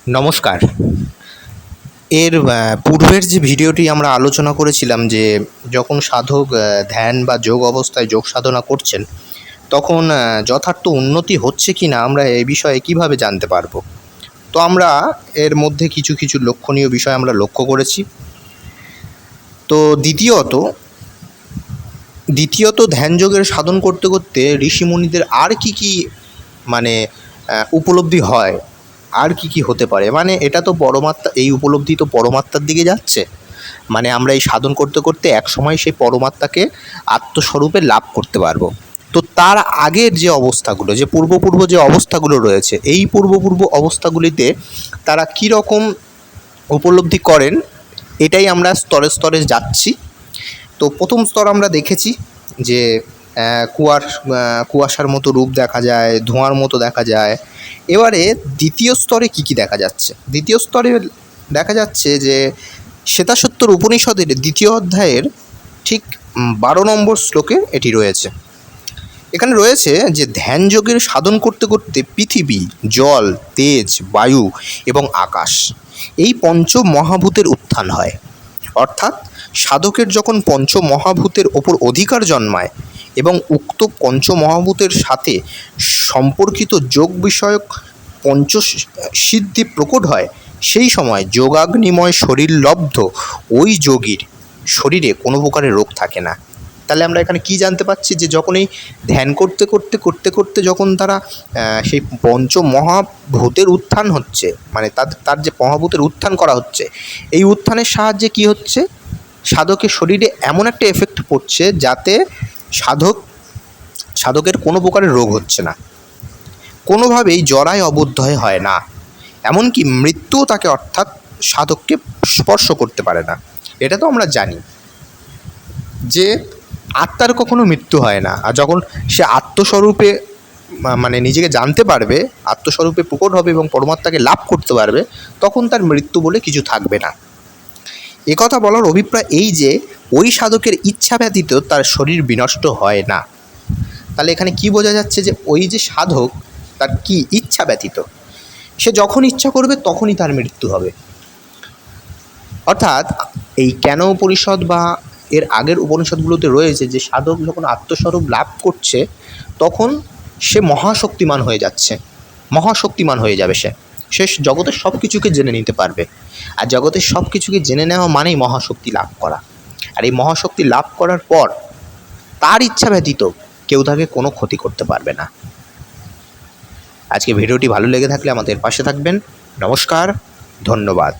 নমস্কার। এর পূর্বের যে ভিডিওটি আমরা আলোচনা করেছিলাম যে যখন সাধক ধ্যান বা যোগ অবস্থায় যোগ সাধনা করছেন, তখন যথার্থ উন্নতি হচ্ছে কি না আমরা এই বিষয়ে কীভাবে জানতে পারবো? তো আমরা এর মধ্যে কিছু লক্ষণীয় বিষয় আমরা লক্ষ্য করেছি। তো দ্বিতীয়ত ধ্যান যোগের সাধন করতে করতে ঋষিমুনিদের আর কি মানে উপলব্ধি হয়, আর কি হতে পারে? মানে এটা তো পরমাত্মা, এই উপলব্ধি তো পরমাত্মার দিকে যাচ্ছে। মানে আমরা এই সাধন করতে করতে একসময় সেই পরমাত্মাকে আত্মস্বরূপে লাভ করতে পারবো। তো তার আগের যে অবস্থাগুলো, যে পূর্ব যে অবস্থাগুলো রয়েছে, এই পূর্ব অবস্থাগুলিতে তারা কীরকম উপলব্ধি করেন, এটাই আমরা স্তরে স্তরে যাচ্ছি। তো প্রথম স্তর আমরা দেখেছি যে কুয়াশার মতো রূপ দেখা যায়, ধোঁয়ার মতো দেখা যায়। এবারে দ্বিতীয় স্তরে কি দেখা যাচ্ছে? দ্বিতীয় স্তরে দেখা যাচ্ছে যে শ্বেতাসত্তর উপনিষদের দ্বিতীয় অধ্যায়ের ঠিক 12 নম্বর শ্লোকে এটি রয়েছে। এখানে রয়েছে যে ধ্যান যোগের সাধন করতে করতে পৃথিবী, জল, তেজ, বায়ু এবং আকাশ, এই পঞ্চ মহাভূতের উত্থান হয়। অর্থাৎ সাধকের যখন পঞ্চ মহাভূতের ওপর অধিকার জন্মায় এবং উক্ত পঞ্চমহাভূতের সাথে সম্পর্কিত যোগ বিষয়ক পঞ্চসিদ্ধি প্রকট হয়, সেই সময় যোগাগ্নিময় শরীর লব্ধ ওই যোগীর শরীরে কোনো প্রকারের রোগ থাকে না। তাহলে আমরা এখানে কি জানতে পারছি? যে যখন এই ধ্যান করতে যখন তারা সেই পঞ্চমহাভূতের উত্থান হচ্ছে, মানে তার যে মহাভূতের উত্থান করা হচ্ছে, এই উত্থানের সাহায্যে কি হচ্ছে? সাধকের শরীরে এমন একটা এফেক্ট পড়ছে যাতে সাধকের কোনো প্রকারের রোগ হচ্ছে না, কোনোভাবেই জরায় অবুদ্ধয় হয় না, এমনকি মৃত্যুও তাকে, অর্থাৎ সাধককে স্পর্শ করতে পারে না। এটা তো আমরা জানি যে আত্মার কখনো মৃত্যু হয় না। আর যখন সে আত্মস্বরূপে মানে নিজেকে জানতে পারবে, আত্মস্বরূপে প্রকট হবে এবং পরমাত্মাকে লাভ করতে পারবে, তখন তার মৃত্যু বলে কিছু থাকবে না। একথা বলার অভিপ্রায় এই যে ওই সাধকের ইচ্ছা ব্যতীত তার শরীর বিনষ্ট হয় না। তাহলে এখানে কি বোঝা যাচ্ছে? যে ওই যে সাধক, তার কি ইচ্ছা ব্যতীত, সে যখন ইচ্ছা করবে তখনই তার মৃত্যু হবে। অর্থাৎ এই কেন উপনিষদ বা এর আগের উপনিষদগুলোতে রয়েছে যে সাধক যখন আত্মস্বরূপ লাভ করছে তখন সে মহাশক্তিমান হয়ে যাচ্ছে, মহাশক্তিমান হয়ে যাবে। সে জগতের সব কিছুকে জেনে নিতে পারবে। আর জগতের সব কিছুকে জেনে নেওয়া মানেই মহাশক্তি লাভ করা। আর এই মহাশক্তি লাভ করার পর তার ইচ্ছা ব্যতীত কেউ তাকে কোনো ক্ষতি করতে পারবে না। আজকে ভিডিওটি ভালো লেগে থাকলে আমাদের পাশে থাকবেন। নমস্কার, ধন্যবাদ।